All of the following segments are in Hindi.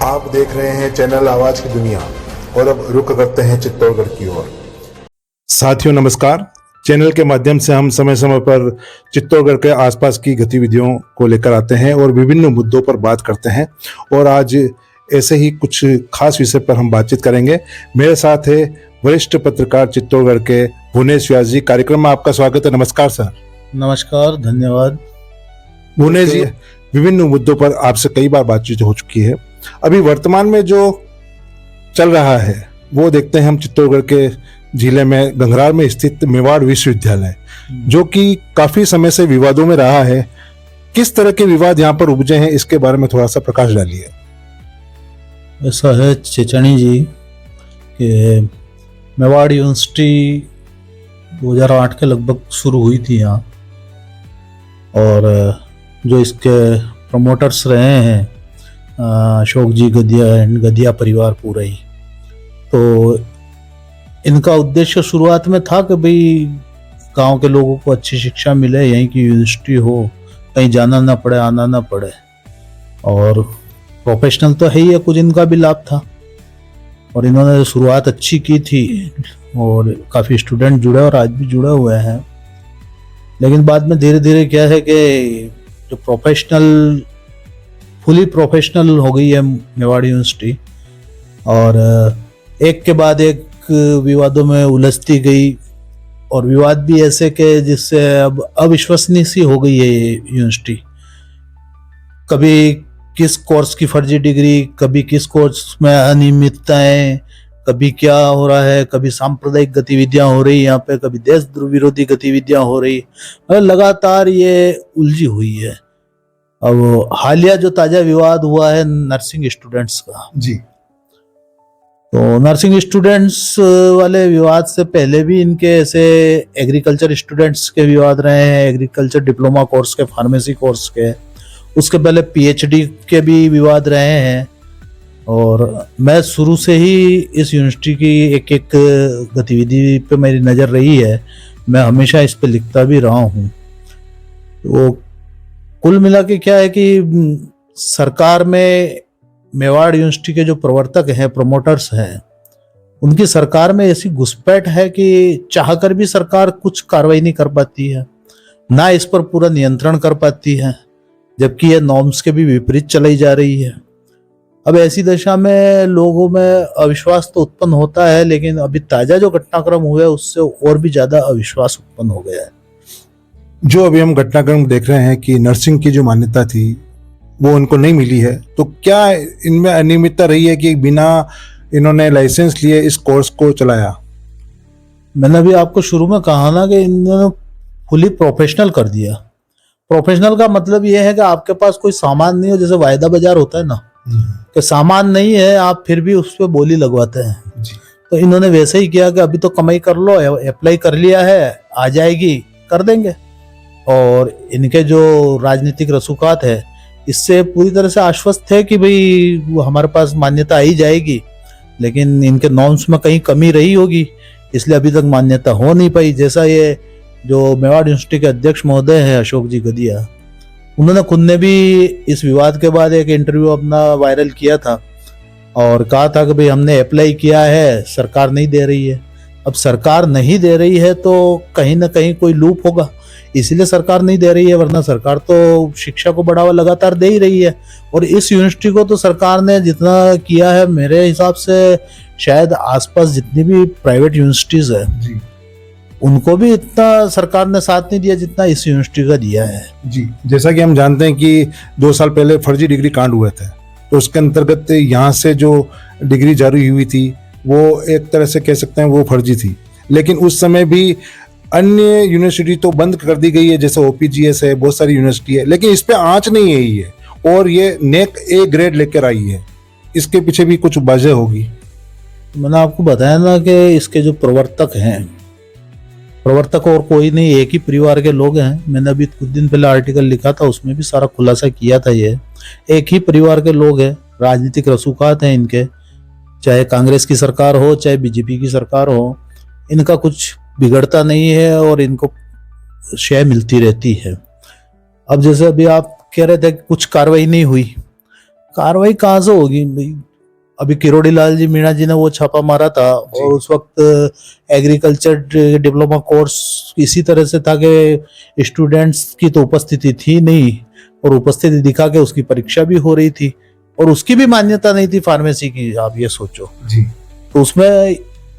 आप देख रहे हैं चैनल आवाज की दुनिया और अब रुक करते हैं चित्तौड़गढ़ की ओर। साथियों नमस्कार। चैनल के माध्यम से हम समय समय पर चित्तौड़गढ़ के आसपास की गतिविधियों को लेकर आते हैं और विभिन्न मुद्दों पर बात करते हैं और आज ऐसे ही कुछ खास विषय पर हम बातचीत करेंगे। मेरे साथ है वरिष्ठ पत्रकार चित्तौड़गढ़ के भुवनेश व्यास जी। कार्यक्रम में आपका स्वागत है। नमस्कार सर। नमस्कार, धन्यवाद। भुवनेश जी, विभिन्न मुद्दों पर आपसे कई बार बातचीत हो चुकी है। अभी वर्तमान में जो चल रहा है वो देखते हैं हम चित्तौड़गढ़ के जिले में गंगरार में स्थित मेवाड़ विश्वविद्यालय, जो कि काफी समय से विवादों में रहा है। किस तरह के विवाद यहाँ पर उपजे हैं, इसके बारे में थोड़ा सा प्रकाश डालिए। ऐसा है चेचानी जी कि मेवाड़ यूनिवर्सिटी 2008 के लगभग शुरू हुई थी यहाँ, और जो इसके प्रमोटर्स रहे हैं अशोक जी गदिया एंड गदिया परिवार पूरा ही, तो इनका उद्देश्य शुरुआत में था कि भाई गांव के लोगों को अच्छी शिक्षा मिले, यहीं की यूनिवर्सिटी हो, कहीं जाना ना पड़े, आना ना पड़े, और प्रोफेशनल तो है ही है, कुछ इनका भी लाभ था। और इन्होंने शुरुआत अच्छी की थी और काफ़ी स्टूडेंट जुड़े और आज भी जुड़े हुए हैं। लेकिन बाद में धीरे धीरे क्या है कि जो फुली प्रोफेशनल हो गई है मेवाड़ यूनिवर्सिटी, और एक के बाद एक विवादों में उलझती गई, और विवाद भी ऐसे के जिससे अब अविश्वसनीय सी हो गई है ये यूनिवर्सिटी। कभी किस कोर्स की फर्जी डिग्री, कभी किस कोर्स में अनियमितताएं, कभी क्या हो रहा है, कभी सांप्रदायिक गतिविधियां हो रही यहाँ पे, कभी देश विरोधी गतिविधियां हो रही, लगातार ये उलझी हुई है। अब हालिया जो ताजा विवाद हुआ है नर्सिंग स्टूडेंट्स का जी, तो नर्सिंग स्टूडेंट्स वाले विवाद से पहले भी इनके ऐसे एग्रीकल्चर स्टूडेंट्स के विवाद रहे हैं, एग्रीकल्चर डिप्लोमा कोर्स के, फार्मेसी कोर्स के, उसके पहले पीएचडी के भी विवाद रहे हैं। और मैं शुरू से ही इस यूनिवर्सिटी की एक एक गतिविधि पे मेरी नज़र रही है, मैं हमेशा इस पे लिखता भी रहा हूँ। तो कुल मिला के क्या है कि सरकार में मेवाड़ यूनिवर्सिटी के जो प्रवर्तक हैं, प्रमोटर्स हैं, उनकी सरकार में ऐसी घुसपैठ है कि चाहकर भी सरकार कुछ कार्रवाई नहीं कर पाती है, ना इस पर पूरा नियंत्रण कर पाती है, जबकि ये नॉर्म्स के भी विपरीत चलाई जा रही है। अब ऐसी दशा में लोगों में अविश्वास तो उत्पन्न होता है, लेकिन अभी ताजा जो घटनाक्रम हुए उससे और भी ज्यादा अविश्वास उत्पन्न हो गया है। जो अभी हम घटनाक्रम देख रहे हैं कि नर्सिंग की जो मान्यता थी वो उनको नहीं मिली है, तो क्या इनमें अनियमितता रही है कि बिना इन्होंने लाइसेंस लिए इस कोर्स को चलाया? मैंने अभी आपको शुरू में कहा ना कि इन्होंने फुली प्रोफेशनल कर दिया। प्रोफेशनल का मतलब यह है कि आपके पास कोई सामान नहीं हो, जैसे वायदा बाजार होता है ना, कि सामान नहीं है आप फिर भी उस पर बोली लगवाते हैं जी। तो इन्होंने वैसे ही किया कि अभी तो कमाई कर लो, अप्लाई कर लिया है, आ जाएगी, कर देंगे। और इनके जो राजनीतिक रसूखात है इससे पूरी तरह से आश्वस्त थे कि भाई वो हमारे पास मान्यता आ ही जाएगी, लेकिन इनके नॉर्म्स में कहीं कमी रही होगी, इसलिए अभी तक मान्यता हो नहीं पाई। जैसा ये जो मेवाड़ यूनिवर्सिटी के अध्यक्ष महोदय हैं अशोक जी गदिया, उन्होंने खुद ने भी इस विवाद के बाद एक इंटरव्यू अपना वायरल किया था और कहा था कि भाई हमने अप्लाई किया है, सरकार नहीं दे रही है। अब सरकार नहीं दे रही है तो कहीं ना कहीं कोई लूप होगा, इसीलिए सरकार नहीं दे रही है, वरना सरकार तो शिक्षा को बढ़ावा लगातार दे ही रही है। और इस यूनिवर्सिटी को तो सरकार ने जितना किया है, मेरे हिसाब से शायद आसपास जितनी भी प्राइवेट यूनिवर्सिटीज है जी, उनको भी इतना सरकार ने साथ नहीं दिया जितना इस यूनिवर्सिटी का दिया है जी। जैसा कि हम जानते हैं कि 2 साल पहले फर्जी डिग्री कांड हुए थे, तो उसके अंतर्गत यहाँ से जो डिग्री जारी हुई थी वो एक तरह से कह सकते हैं वो फर्जी थी, लेकिन उस समय भी अन्य यूनिवर्सिटी तो बंद कर दी गई है, जैसे ओपीजीएस है, बहुत सारी यूनिवर्सिटी है, लेकिन इस पे आंच नहीं आई है और ये नेक ए ग्रेड लेकर आई है। इसके पीछे भी कुछ वजह होगी। मैंने आपको बताया ना कि इसके जो प्रवर्तक हैं, प्रवर्तक और कोई नहीं, एक ही परिवार के लोग हैं। मैंने अभी कुछ दिन पहले आर्टिकल लिखा था, उसमें भी सारा खुलासा किया था। ये एक ही परिवार के लोग हैं, राजनीतिक रसूखात हैं इनके, चाहे कांग्रेस की सरकार हो चाहे बीजेपी की सरकार हो, इनका कुछ बिगड़ता नहीं है और इनको शय मिलती रहती है। अब जैसे अभी आप कह रहे थे कि कुछ कार्रवाई नहीं हुई, कार्रवाई कहाँ से होगी भाई? अभी किरोड़ी लाल जी मीणा जी ने वो छापा मारा था और उस वक्त एग्रीकल्चर डिप्लोमा कोर्स इसी तरह से था कि स्टूडेंट्स की तो उपस्थिति थी नहीं, और उपस्थिति दिखा के उसकी परीक्षा भी हो रही थी और उसकी भी मान्यता नहीं थी फार्मेसी की। आप ये सोचो जी। तो उसमें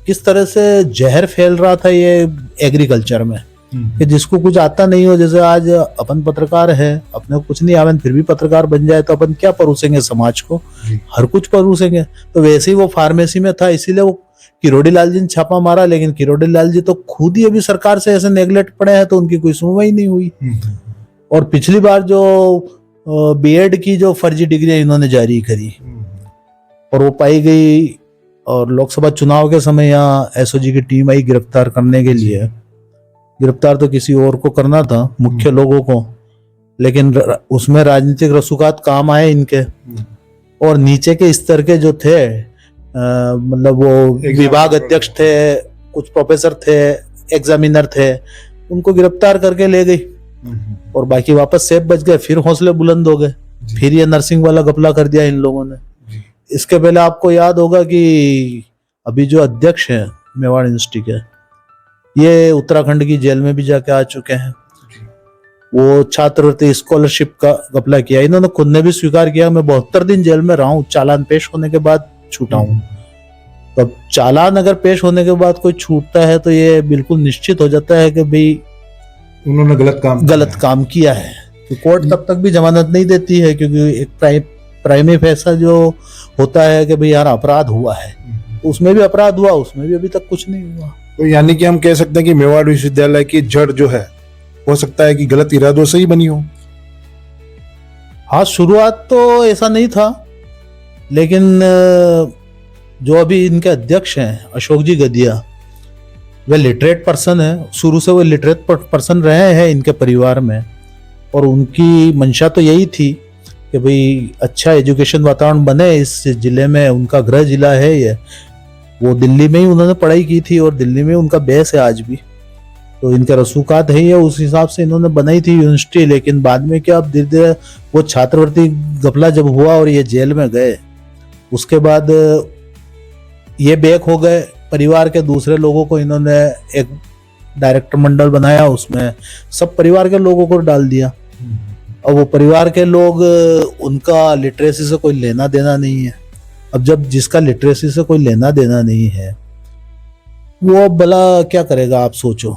किस तरह से जहर फैल रहा था ये एग्रीकल्चर में, कि जिसको कुछ आता नहीं हो। जैसे आज अपन पत्रकार है, अपने को कुछ नहीं आवे, फिर भी पत्रकार बन जाए तो अपन क्या परोसेंगे समाज को? हर कुछ परोसेंगे। तो वैसे ही वो फार्मेसी में था, इसीलिए वो किरोड़ी लाल जी ने छापा मारा। लेकिन किरोड़ी लाल जी तो खुद ही अभी सरकार से ऐसे नेगलेक्ट पड़े हैं तो उनकी कोई सुनवाई नहीं हुई। और पिछली बार जो बीएड की जो फर्जी डिग्री इन्होंने जारी करी और वो पाई गई, और लोकसभा चुनाव के समय यहाँ एसओजी की टीम आई गिरफ्तार करने के लिए। गिरफ्तार तो किसी और को करना था, मुख्य लोगों को, लेकिन उसमें राजनीतिक रसूखात काम आए इनके। और नीचे के स्तर के जो थे, मतलब वो विभाग अध्यक्ष थे, कुछ प्रोफेसर थे, एग्जामिनर थे, उनको गिरफ्तार करके ले गई और बाकी वापस सेफ बच गए। फिर हौसले बुलंद हो गए, फिर ये नर्सिंग वाला घपला कर दिया इन लोगों ने। इसके पहले आपको याद होगा कि अभी जो अध्यक्ष हैं मेवाड़ यूनिवर्सिटी के, ये उत्तराखंड की जेल में भी जाके आ चुके हैं। वो छात्रवृत्ति स्कॉलरशिप का घपला किया, इन्होंने खुद ने भी स्वीकार किया, मैं 72 दिन जेल में रहा हूँ, चालान पेश होने के बाद छूटा हूँ। तो अब चालान अगर पेश होने के बाद कोई छूटता है तो ये बिल्कुल निश्चित हो जाता है कि भाई उन्होंने गलत काम किया है। तो कोर्ट तब तक भी जमानत नहीं देती है, क्योंकि एक प्राइमरी फैसला जो होता है कि भाई यार अपराध हुआ है, उसमें भी अपराध हुआ, उसमें भी अभी तक कुछ नहीं हुआ। तो यानी कि हम कह सकते हैं कि मेवाड़ विश्वविद्यालय की जड़ जो है, हो सकता है कि गलत इरादों से ही बनी हो। हाँ, शुरुआत तो ऐसा नहीं था, लेकिन जो अभी इनके अध्यक्ष हैं अशोक जी गदिया, वे लिटरेट पर्सन है, शुरू से वो लिटरेट पर्सन रहे हैं इनके परिवार में। और उनकी मंशा तो यही थी कि भाई अच्छा एजुकेशन वातावरण बने इस जिले में। उनका गृह जिला है ये, वो दिल्ली में ही उन्होंने पढ़ाई की थी और दिल्ली में उनका बेस है आज भी, तो इनके रसूखात है, उस हिसाब से इन्होंने बनाई थी यूनिवर्सिटी। लेकिन बाद में क्या, अब धीरे धीरे वो छात्रवृत्ति घपला जब हुआ और ये जेल में गए, उसके बाद ये बैक हो गए। परिवार के दूसरे लोगों को इन्होंने एक डायरेक्टर मंडल बनाया, उसमें सब परिवार के लोगों को डाल दिया। और वो परिवार के लोग, उनका लिटरेसी से कोई लेना देना नहीं है। अब जब जिसका लिटरेसी से कोई लेना देना नहीं है, वो भला क्या करेगा? आप सोचो,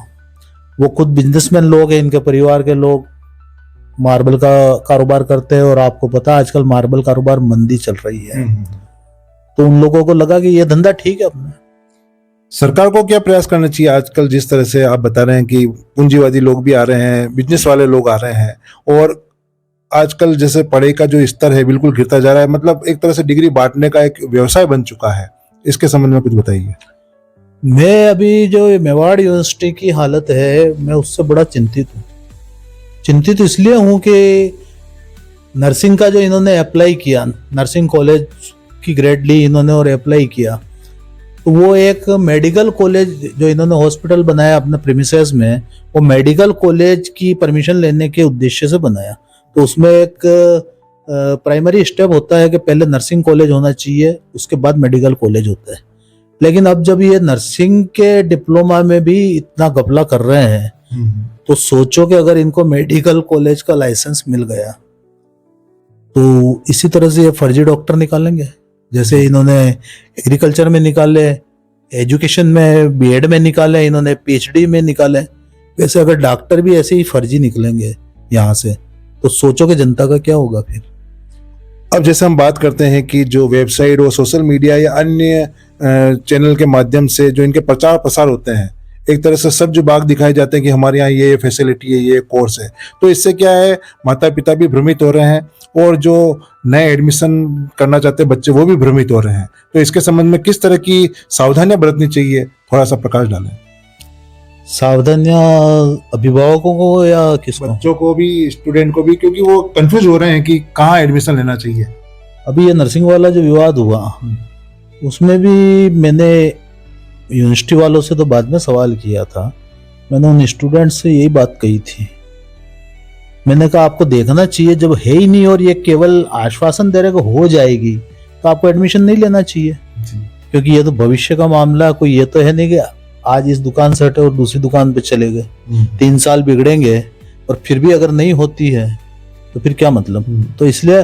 वो खुद बिजनेसमैन लोग हैं, इनके परिवार के लोग मार्बल का कारोबार करते हैं, और आपको पता है आजकल मार्बल कारोबार मंदी चल रही है। तो उन लोगों को लगा कि ये धंधा ठीक है अपना। सरकार को क्या प्रयास करना चाहिए आजकल, जिस तरह से आप बता रहे हैं कि पूंजीवादी लोग भी आ रहे हैं, बिजनेस वाले लोग आ रहे हैं, और आजकल जैसे पढ़ाई का जो स्तर है बिल्कुल गिरता जा रहा है, मतलब एक तरह से डिग्री बांटने का एक व्यवसाय बन चुका है। इसके संबंध में कुछ बताइए। मैं अभी जो मेवाड़ यूनिवर्सिटी की हालत है, मैं उससे बड़ा चिंतित हूँ। चिंतित इसलिए हूँ कि नर्सिंग का जो इन्होंने अप्लाई किया, नर्सिंग कॉलेज की ग्रेड ली इन्होंने और अप्लाई किया, तो वो एक मेडिकल कॉलेज जो इन्होंने हॉस्पिटल बनाया अपने प्रीमिसेस में, वो मेडिकल कॉलेज की परमिशन लेने के उद्देश्य से बनाया। तो उसमें एक प्राइमरी स्टेप होता है कि पहले नर्सिंग कॉलेज होना चाहिए, उसके बाद मेडिकल कॉलेज होता है। लेकिन अब जब ये नर्सिंग के डिप्लोमा में भी इतना घपला कर रहे हैं, तो सोचो कि अगर इनको मेडिकल कॉलेज का लाइसेंस मिल गया तो इसी तरह से ये फर्जी डॉक्टर निकालेंगे, जैसे इन्होंने एग्रीकल्चर में निकाले, एजुकेशन में बीएड में निकाले, इन्होंने पीएचडी में निकाले। वैसे अगर डॉक्टर भी ऐसे ही फर्जी निकलेंगे यहाँ से, तो सोचो कि जनता का क्या होगा फिर। अब जैसे हम बात करते हैं कि जो वेबसाइट और सोशल मीडिया या अन्य चैनल के माध्यम से जो इनके प्रचार प्रसार होते हैं, एक तरह से सब्ज बाग दिखाए जाते हैं कि हमारे यहाँ ये फैसिलिटी है, ये कोर्स है, तो इससे क्या है, माता पिता भी भ्रमित हो रहे हैं और जो नए एडमिशन करना चाहते हैं बच्चे वो भी भ्रमित हो रहे हैं। तो इसके संबंध में किस तरह की सावधानियां बरतनी चाहिए, थोड़ा सा प्रकाश डालें। सावधानियां अभिभावकों को या किसको? बच्चों को भी, स्टूडेंट को भी, क्योंकि वो कंफ्यूज हो रहे हैं कि कहाँ एडमिशन लेना चाहिए। अभी ये नर्सिंग वाला जो विवाद हुआ, उसमें भी मैंने यूनिवर्सिटी वालों से तो बाद में सवाल किया था। मैंने उन स्टूडेंट्स से यही बात कही थी मैंने कहा आपको देखना चाहिए, जब है ही नहीं और ये केवल आश्वासन दे रहे कि हो जाएगी, तो आपको एडमिशन नहीं लेना चाहिए, क्योंकि ये तो भविष्य का मामला है। कोई ये तो है नहीं कि आज इस दुकान से हटे और दूसरी दुकान पे चले गए, 3 साल बिगड़ेंगे और फिर भी अगर नहीं होती है तो फिर क्या मतलब। तो इसलिए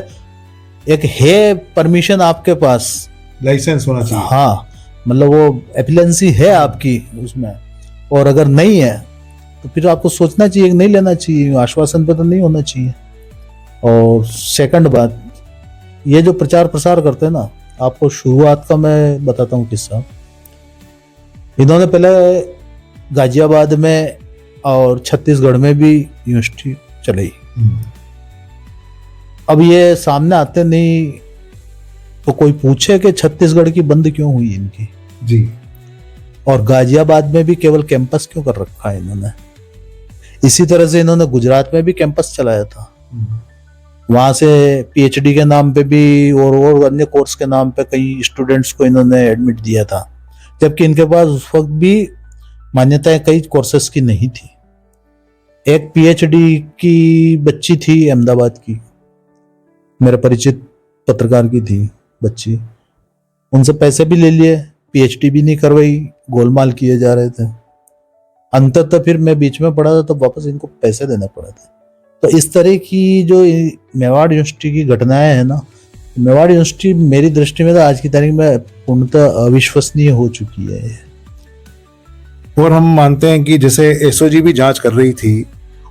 एक है परमिशन आपके पास, लाइसेंस होना चाहिए। हाँ, मतलब वो एफिलेंसी है आपकी उसमें, और अगर नहीं है तो फिर आपको सोचना चाहिए कि नहीं लेना चाहिए, आश्वासन पे तो नहीं होना चाहिए। और सेकंड बात, ये जो प्रचार प्रसार करते हैं ना, आपको शुरुआत का मैं बताता हूँ किस्सा। इन्होंने पहले गाजियाबाद में और छत्तीसगढ़ में भी यूनिवर्सिटी चलाई। अब ये सामने आते नहीं तो कोई पूछे कि छत्तीसगढ़ की बंद क्यों हुई इनकी जी, और गाजियाबाद में भी केवल कैंपस क्यों कर रखा है इन्होंने। इसी तरह से इन्होंने गुजरात में भी कैंपस चलाया था, वहां से पीएचडी के नाम पे भी और अन्य कोर्स के नाम पे कई स्टूडेंट्स को इन्होंने एडमिट दिया था, जबकि इनके पास उस वक्त भी मान्यताएं कई कोर्सेस की नहीं थी। एक पीएचडी की बच्ची थी अहमदाबाद की, मेरे परिचित पत्रकार की थी बच्ची, उनसे पैसे भी ले लिए, पीएचडी भी नहीं करवाई, गोलमाल किए जा रहे थे। अंततः फिर मैं बीच में पढ़ा था तो वापस इनको पैसे देने पड़े थे। तो इस तरह की जो मेवाड़ यूनिवर्सिटी की घटनाएं हैं ना, मेवाड़ यूनिवर्सिटी मेरी दृष्टि में तो आज की तारीख में पूर्णतः अविश्वसनीय हो चुकी है। और हम मानते हैं कि जैसे एसओजी भी जांच कर रही थी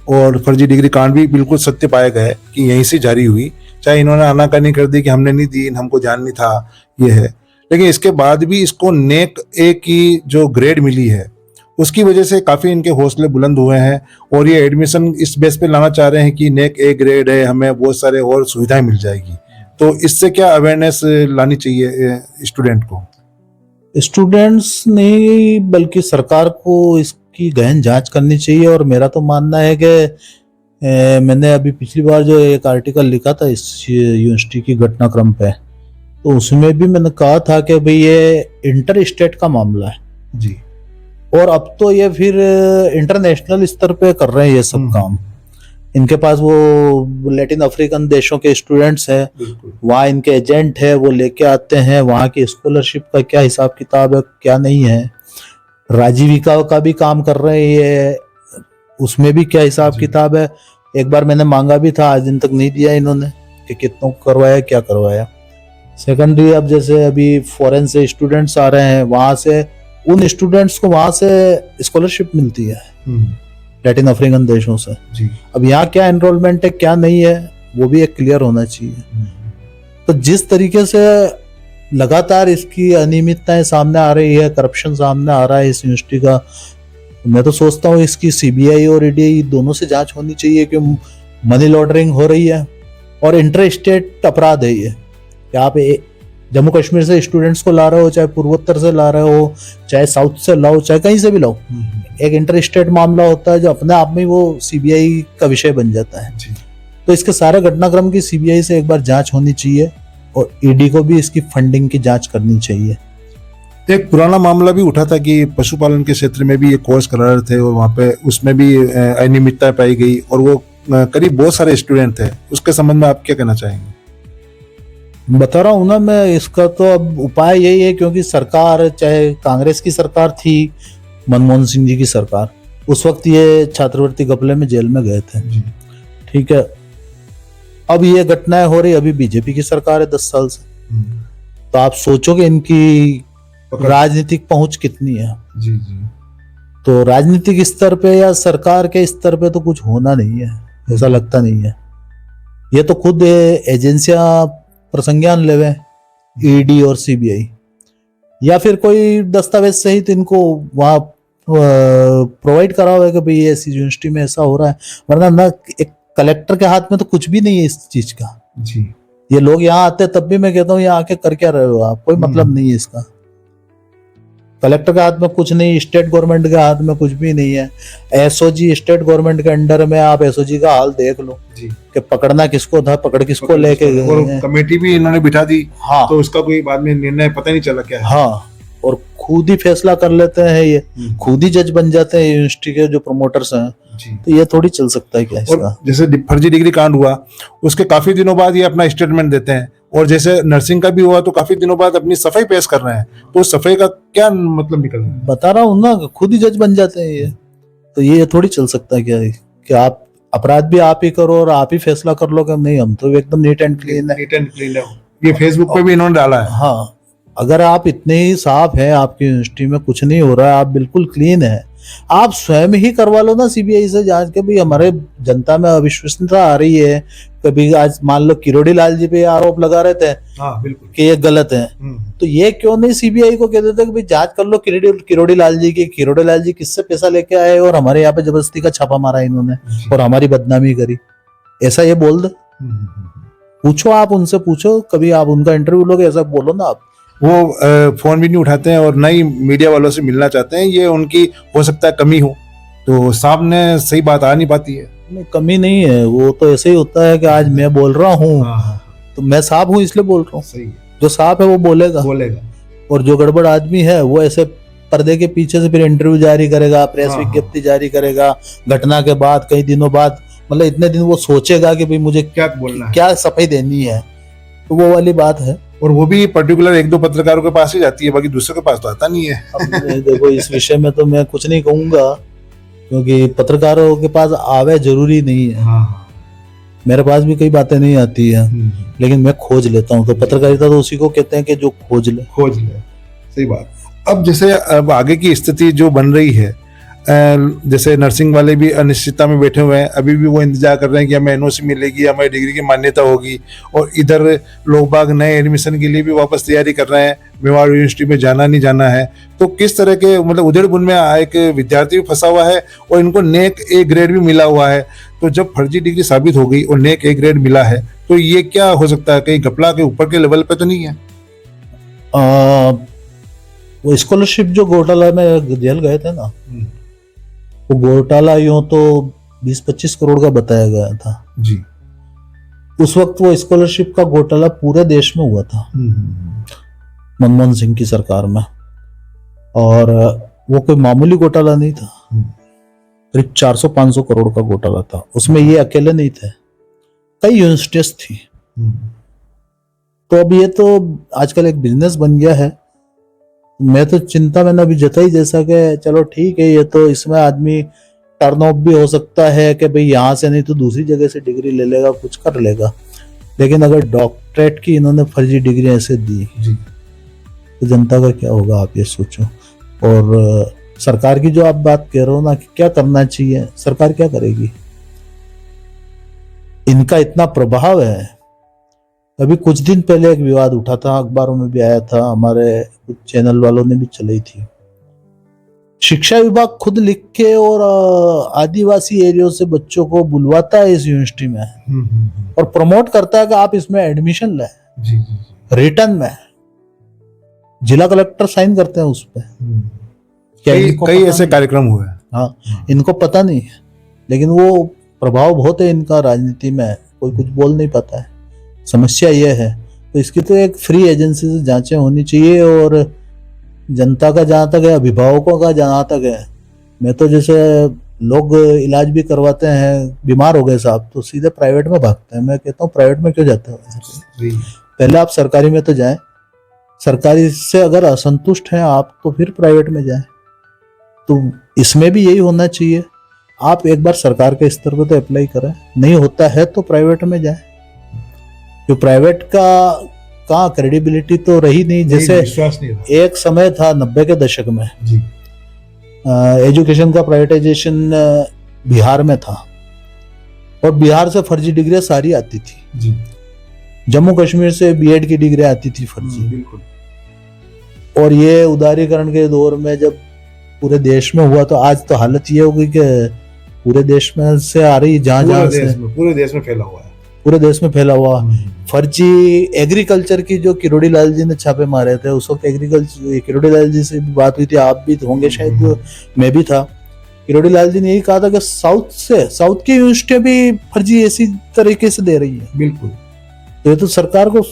और फर्जी डिग्री कांड भी बिल्कुल सत्य पाया गया है कि यहीं से जारी हुई, चाहे इन्होंने आनाकानी कर दी कि हमने नहीं दी, हमको जान नहीं था, ये है। लेकिन इसके बाद भी इसको नेक ए की जो ग्रेड मिली है उसकी वजह से काफी इनके हौसले बुलंद हुए हैं और ये एडमिशन इस बेस पे लाना चाह रहे हैं कि नेक ए ग्रेड है, हमें बहुत सारे और सुविधाएं मिल जाएगी। तो इससे क्या अवेयरनेस लानी चाहिए स्टूडेंट को? स्टूडेंट्स नहीं बल्कि सरकार को इसकी गहन जांच करनी चाहिए। और मेरा तो मानना है कि मैंने अभी पिछली बार जो एक आर्टिकल लिखा था इस यूनिवर्सिटी की घटनाक्रम पे, तो उसमें भी मैंने कहा था कि भाई ये इंटर स्टेट का मामला है जी, और अब तो ये फिर इंटरनेशनल स्तर पे कर रहे हैं ये सब काम। इनके पास वो लैटिन अफ्रीकन देशों के स्टूडेंट्स हैं, वहाँ इनके एजेंट है, वो लेके आते हैं, वहाँ की स्कॉलरशिप का क्या हिसाब किताब है क्या नहीं है, राजीविका का भी काम कर रहे हैं ये, उसमें भी क्या हिसाब किताब है। एक बार मैंने मांगा भी था, आज दिन तक नहीं दिया इन्होंने कि कितनों करवाया क्या करवाया। सेकेंडरी, अब जैसे अभी फॉरेन से स्टूडेंट्स आ रहे हैं, वहां से उन स्टूडेंट्स को वहां से स्कॉलरशिप मिलती है लैटिन अफ्रीकन देशों से जी। अब यहाँ क्या एनरोलमेंट है क्या नहीं है वो भी एक क्लियर होना चाहिए। तो जिस तरीके से लगातार इसकी अनियमितताएं सामने आ रही है, करप्शन सामने आ रहा है इस यूनिवर्सिटी का, मैं तो सोचता हूँ इसकी सीबीआई और ईडी दोनों से जांच होनी चाहिए कि मनी लॉन्ड्रिंग हो रही है और इंटर स्टेट अपराध है ये। कि आप जम्मू कश्मीर से स्टूडेंट्स को ला रहे हो, चाहे पूर्वोत्तर से ला रहे हो, चाहे साउथ से लाओ, चाहे कहीं से भी लाओ, एक इंटर स्टेट मामला होता है जो अपने आप में वो सीबीआई का विषय बन जाता है। तो इसके सारे घटनाक्रम की सीबीआई से एक बार जांच होनी चाहिए और ईडी को भी इसकी फंडिंग की जांच करनी चाहिए। एक पुराना मामला भी उठा था कि पशुपालन के क्षेत्र में भी ये कोर्स करा रहे थे और वहाँ पे उसमें भी अनियमितता पाई गई और वो करीब बहुत सारे स्टूडेंट थे। उसके संबंध में आप क्या कहना चाहेंगे? बता रहा हूँ ना मैं, इसका तो अब उपाय यही है, क्योंकि सरकार चाहे कांग्रेस की सरकार थी, मनमोहन सिंह जी की सरकार, उस वक्त ये छात्रवृत्ति घपले में जेल में गए थे, ठीक है। अब ये घटनाएं हो रही, अभी बीजेपी की सरकार है 10 साल से, तो आप सोचो कि इनकी राजनीतिक पहुंच कितनी है। जी जी। तो राजनीतिक स्तर पे या सरकार के स्तर पे तो कुछ होना नहीं है, ऐसा लगता नहीं है। ये तो खुद एजेंसियां प्रसंज्ञान लेवे, ईडी और सीबीआई, या फिर कोई दस्तावेज सहित इनको वहां प्रोवाइड करा हुआ है कि भाई ऐसी यूनिवर्सिटी में ऐसा हो रहा है। वरना ना एक कलेक्टर के हाथ में तो कुछ भी नहीं है इस चीज का जी। ये लोग यहाँ आते हैं, तब भी मैं कहता हूँ यहाँ आके कर क्या रहे हो आप, कोई मतलब नहीं है इसका। कलेक्टर के हाथ में कुछ नहीं, स्टेट गवर्नमेंट के हाथ में कुछ भी नहीं है। एसओजी स्टेट गवर्नमेंट के अंडर में, आप एसओजी का हाल देख लो जी। कि पकड़ना किसको था, पकड़ किसको लेके गए, और कमेटी भी इन्होंने बिठा दी। हाँ, तो उसका कोई बाद में निर्णय पता नहीं चला क्या है। हाँ, और खुद ही फैसला कर लेते हैं, ये खुद ही जज बन जाते हैं यूनिवर्सिटी के जो प्रमोटर्स हैं। जी। तो ये थोड़ी चल सकता है क्या और इसका। जैसे फर्जी डिग्री कांड हुआ, उसके काफी दिनों बाद ये अपना स्टेटमेंट देते हैं, और जैसे नर्सिंग का भी हुआ तो काफी दिनों बाद अपनी सफाई पेश कर रहे हैं, तो उस सफाई का क्या मतलब निकल रहा है? बता रहा हूँ ना, खुद ही जज बन जाते हैं ये। तो ये थोड़ी चल सकता है क्या कि आप अपराध भी आप ही करो और आप ही फैसला कर लो कि नहीं हम तो एकदम नीट एंड क्लीन है। नीट एंड क्लीन है, ये फेसबुक पे भी इन्होंने डाला है। हाँ, अगर आप इतने ही साफ हैं, आपकी यूनिवर्सिटी में कुछ नहीं हो रहा है, आप बिल्कुल क्लीन है, आप स्वयं ही करवा लो ना सीबीआई से जांच के भी हमारे जनता में अविश्वसनीयता आ रही है। कभी आज मान लो किरोड़ी लाल जी पे आरोप लगा रहे थे हाँ बिल्कुल कि ये गलत है, तो ये क्यों नहीं सीबीआई को कह देते कि भाई जांच कर लो किरोड़ी लाल जी की, किरोड़ी लाल जी किससे पैसा लेके आए और हमारे यहाँ पे जबरदस्ती का छापा मारा इन्होंने और हमारी बदनामी करी, ऐसा ये बोल दे। पूछो, आप उनसे पूछो, कभी आप उनका इंटरव्यू लोगे, ऐसा बोलो ना आप। वो फोन भी नहीं उठाते हैं और न ही मीडिया वालों से मिलना चाहते हैं, ये उनकी हो सकता है कमी हो, तो सामने सही बात आ नहीं पाती है। नहीं, कमी नहीं है, वो तो ऐसे ही होता है कि आज मैं बोल रहा हूँ तो मैं साफ हूँ इसलिए बोल रहा हूँ। सही है, जो साफ है वो बोलेगा, और जो गड़बड़ आदमी है वो ऐसे पर्दे के पीछे से फिर इंटरव्यू जारी करेगा, प्रेस विज्ञप्ति जारी करेगा, घटना के बाद कई दिनों बाद, मतलब इतने दिन वो सोचेगा कि भाई मुझे क्या बोलना है, क्या सफाई देनी है, तो वो वाली बात है। और वो भी पर्टिकुलर एक दो पत्रकारों के पास ही जाती है, बाकी दूसरों के पास तो आता नहीं है। अब देखो इस विषय में तो मैं कुछ नहीं कहूंगा, क्योंकि पत्रकारों के पास आवे जरूरी नहीं है। मेरे पास भी कई बातें नहीं आती है, लेकिन मैं खोज लेता हूँ। तो पत्रकारिता तो उसी को कहते हैं कि जो खोज ले। सही बात। अब जैसे अब आगे की स्थिति जो बन रही है, जैसे नर्सिंग वाले भी अनिश्चितता में बैठे हुए हैं, अभी भी वो इंतजार कर रहे हैं कि हमें एनओसी मिलेगी, हमारी डिग्री की मान्यता होगी, और इधर लोग बाग नए एडमिशन के लिए भी वापस तैयारी कर रहे हैं, मेवाड़ यूनिवर्सिटी में जाना नहीं जाना है। तो किस तरह के मतलब उधेड़-बुन में एक विद्यार्थी भी फंसा हुआ है और इनको नेक ए ग्रेड भी मिला हुआ है। तो जब फर्जी डिग्री साबित हो गई और नेक ए ग्रेड मिला है, तो ये क्या हो सकता है, कहीं घपला के ऊपर के लेवल पे तो नहीं है? वो स्कॉलरशिप जो घोटाला में जेल गए थे ना, वो घोटाला यूं तो 20-25 करोड़ का बताया गया था जी। उस वक्त वो स्कॉलरशिप का घोटाला पूरे देश में हुआ था मनमोहन सिंह की सरकार में, और वो कोई मामूली घोटाला नहीं था, करीब 400-500 करोड़ का घोटाला था। उसमें ये अकेले नहीं थे, कई यूनिवर्सिटीज थी। तो अब ये तो आजकल एक बिजनेस बन गया है। मैं तो चिंता मैंने अभी जताई जैसा कि चलो ठीक है, ये तो इसमें आदमी टर्न ऑफ भी हो सकता है कि भाई यहाँ से नहीं तो दूसरी जगह से डिग्री ले लेगा, कुछ कर लेगा। लेकिन अगर डॉक्टरेट की इन्होंने फर्जी डिग्री ऐसे दी तो जनता का क्या होगा, आप ये सोचो। और सरकार की जो आप बात कह रहे हो ना कि क्या करना चाहिए, सरकार क्या करेगी? इनका इतना प्रभाव है। अभी कुछ दिन पहले एक विवाद उठा था, अखबारों में भी आया था, हमारे कुछ चैनल वालों ने भी चलाई थी। शिक्षा विभाग खुद लिख के और आदिवासी एरिया से बच्चों को बुलवाता है इस यूनिवर्सिटी में और प्रमोट करता है कि आप इसमें एडमिशन लें रिटर्न में। जिला कलेक्टर साइन करते हैं उस पर। कई ऐसे कार्यक्रम हुए। हाँ, इनको पता नहीं है, लेकिन वो प्रभाव बहुत है इनका राजनीति में, कोई कुछ बोल नहीं पाता है। समस्या यह है, तो इसकी तो एक फ्री एजेंसी से जांचें होनी चाहिए। और जनता का जहाँ तक है, अभिभावकों का जहाँ तक है, मैं तो जैसे लोग इलाज भी करवाते हैं, बीमार हो गए साहब तो सीधे प्राइवेट में भागते हैं। मैं कहता हूँ प्राइवेट में क्यों जाते हो? पहले आप सरकारी में तो जाएं, सरकारी से अगर असंतुष्ट हैं आप तो फिर प्राइवेट में जाएं। तो इसमें भी यही होना चाहिए, आप एक बार सरकार के स्तर पर तो अप्लाई करें, नहीं होता है तो प्राइवेट में जाएं। जो प्राइवेट का क्रेडिबिलिटी तो रही नहीं, जैसे एक समय था 90 के दशक में एजुकेशन का प्राइवेटाइजेशन बिहार में था और बिहार से फर्जी डिग्रियां सारी आती थी। जम्मू कश्मीर से बीएड की डिग्री आती थी फर्जी। और ये उदारीकरण के दौर में जब पूरे देश में हुआ, तो आज तो हालत ये होगी कि पूरे देश में से आ रही, जहां से पूरे देश में फैला हुआ है, पूरे देश में फैला हुआ फर्जी एग्रीकल्चर की जो किरोड़ी लाल जी ने छापे मारे थे। उस वक्त एग्रीकल्चर किरोड़ी लाल जी से बात हुई थी, आप भी होंगे शायद, मैं भी था। किरोड़ी लाल जी ने यही कहा था कि साउथ की यूनिवर्सिटियां भी फर्जी ऐसी तरीके से दे रही है। बिल्कुल। तो ये तो सरकार को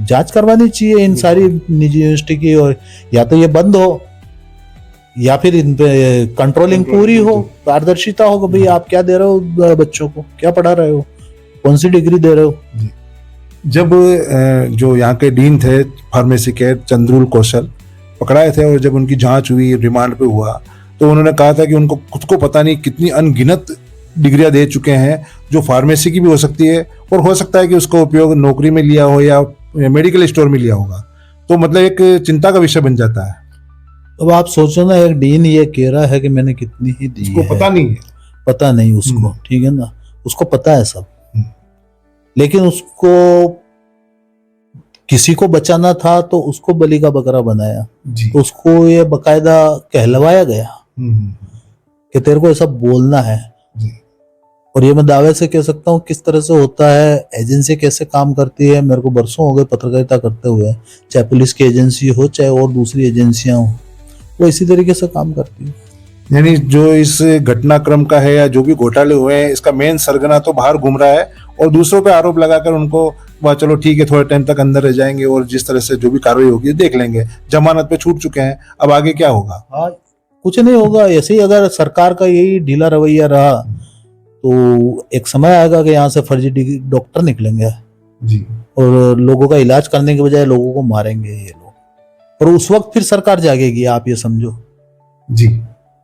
जांच करवानी चाहिए इन सारी निजी यूनिवर्सिटी की, और या तो ये बंद हो या फिर इन पे कंट्रोलिंग पूरी हो, पारदर्शिता हो कि भाई आप क्या दे रहे हो बच्चों को, क्या पढ़ा रहे हो, कौन सी डिग्री दे रहे हो। जब जो यहाँ के डीन थे फार्मेसी के चंद्रुल कौशल पकड़ाए थे और जब उनकी जांच हुई, रिमांड पे हुआ, तो उन्होंने कहा था कि उनको खुद को पता नहीं कितनी अनगिनत डिग्रियां दे चुके हैं जो फार्मेसी की भी हो सकती है और हो सकता है कि उसका उपयोग नौकरी में लिया हो या मेडिकल स्टोर में लिया होगा। तो मतलब एक चिंता का विषय बन जाता है। अब आप सोचो ना, एक डीन ये कह रहा है कि मैंने कितनी ही दी उसको है, पता नहीं है, पता नहीं उसको, ठीक है ना, उसको पता है सब, लेकिन उसको किसी को बचाना था तो उसको बलि का बकरा बनाया। तो उसको ये बकायदा कहलवाया गया कि तेरे को ऐसा बोलना है। और ये मैं दावे से कह सकता हूँ किस तरह से होता है, एजेंसी कैसे काम करती है। मेरे को बरसों हो गए पत्रकारिता करते हुए, चाहे पुलिस की एजेंसी हो चाहे और दूसरी एजेंसियां हो, वो इसी तरीके से काम करती है। यानी जो इस घटनाक्रम का है या जो भी घोटाले हुए हैं, इसका मेन सरगना तो बाहर घूम रहा है और दूसरों पे आरोप लगाकर उनको वह चलो ठीक है थोड़े टाइम तक अंदर रह जाएंगे और जिस तरह से जो भी कार्रवाई होगी देख लेंगे, जमानत पे छूट चुके हैं, अब आगे क्या होगा। हाँ, कुछ नहीं होगा। ऐसे ही अगर सरकार का यही ढीला रवैया रहा तो एक समय आएगा कि यहाँ से फर्जी डॉक्टर निकलेंगे जी, और लोगों का इलाज करने के बजाय लोगों को मारेंगे ये लोग, और उस वक्त फिर सरकार जागेगी, आप ये समझो जी।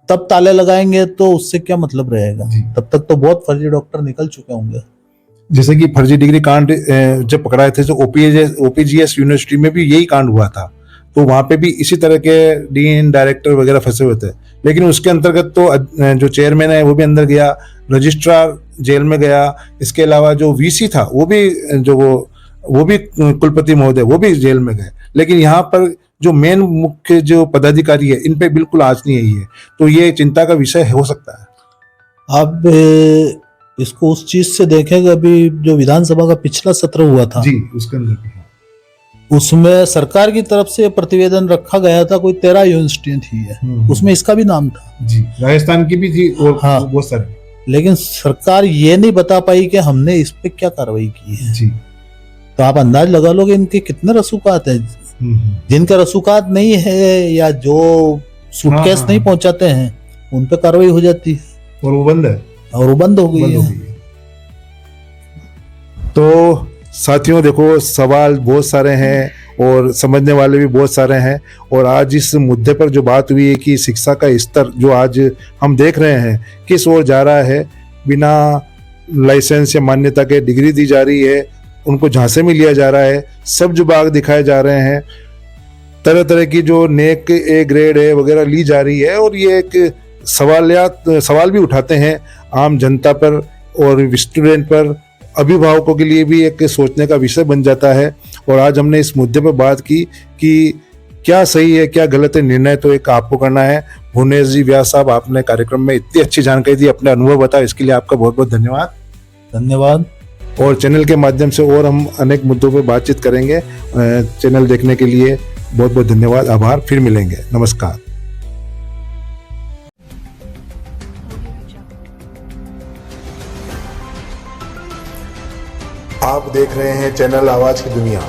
तब ताले लगाएंगे तो उससे क्या मतलब रहेगा। जी। तब तक तो बहुत फर्जी डॉक्टर निकल चुके होंगे। जैसे कि फर्जी डिग्री कांड जब पकड़ाए थे तो ओपीजीएस यूनिवर्सिटी में भी यही कांड हुआ था, तो वहां पे भी इसी तरह के डीन डायरेक्टर वगैरह फंसे हुए थे, लेकिन उसके अंतर्गत तो जो चेयरमैन है वो भी अंदर गया, रजिस्ट्रार जेल में गया, इसके अलावा जो वीसी था वो भी कुलपति महोदय वो भी जेल में गए। लेकिन यहाँ पर जो मेन मुख्य जो पदाधिकारी है इन पे बिल्कुल आंच नहीं आई है, तो ये चिंता का विषय हो सकता है। अब इसको उस चीज से देखेंगे, अभी जो विधानसभा का पिछला सत्र हुआ था जी, उसके अंदर उसमें सरकार की तरफ से प्रतिवेदन रखा गया था, कोई 13 यूनिवर्सिटी थी है, उसमें इसका भी नाम था जी, राजस्थान की भी थी और हाँ, बहुत सारे। लेकिन सरकार ये नहीं बता पाई कि हमने इस पे क्या कार्रवाई की है जी। तो आप अंदाज लगा लो कि इनके कितने रसूखात हैं। जिनका रसूखात नहीं है या जो सूटकेस नहीं पहुंचाते हैं उन पे कार्रवाई हो जाती है और वो बंद है और वो बंद हो गई है। तो साथियों देखो, सवाल बहुत सारे हैं और समझने वाले भी बहुत सारे हैं, और आज इस मुद्दे पर जो बात हुई है कि शिक्षा का स्तर जो आज हम देख रहे हैं किस ओर जा रहा है, बिना लाइसेंस या मान्यता के डिग्री दी जा रही है, उनको झांसे में लिया जा रहा है, सब जो बाग दिखाए जा रहे हैं, तरह तरह की जो नेक ए ग्रेड है वगैरह ली जा रही है, और ये एक सवाल भी उठाते हैं आम जनता पर और स्टूडेंट पर, अभिभावकों के लिए भी एक सोचने का विषय बन जाता है। और आज हमने इस मुद्दे पर बात की कि क्या सही है क्या गलत है, निर्णय तो एक आपको करना है। भुवनेश जी व्यास साहब, आपने कार्यक्रम में इतनी अच्छी जानकारी दी, अपने अनुभव बताया, इसके लिए आपका बहुत बहुत धन्यवाद। धन्यवाद। और चैनल के माध्यम से और हम अनेक मुद्दों पर बातचीत करेंगे। चैनल देखने के लिए बहुत बहुत धन्यवाद, आभार, फिर मिलेंगे, नमस्कार। आप देख रहे हैं चैनल आवाज की दुनिया।